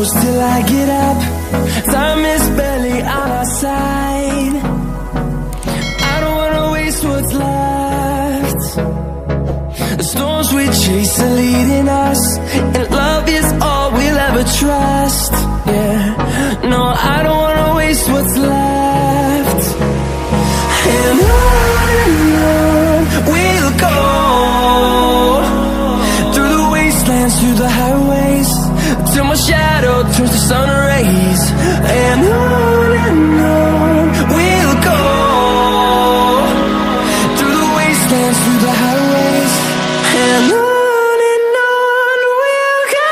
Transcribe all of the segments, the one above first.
close till I get up. Time is barely on our side. I don't wanna waste what's left. The storms we chase are leading us, and love is all we'll ever trust. Yeah, no, I don't wanna waste what's left. And on we'll go, through the wastelands, through the highways, till my shadow turns to sun rays. And on we'll go, through the wastelands, through the highways, and on we'll go.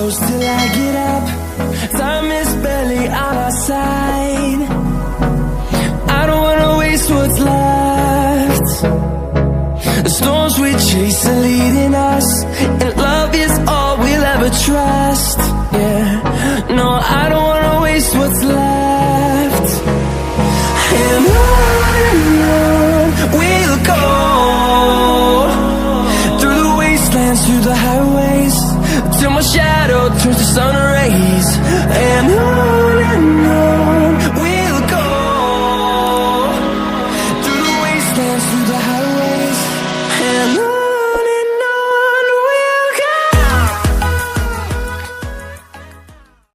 close till I get up. Time is barely on our side. I don't wanna waste what's left. The storms we chase are leading us, and love is all we'll ever trust. Yeah, no, I don't wanna waste what's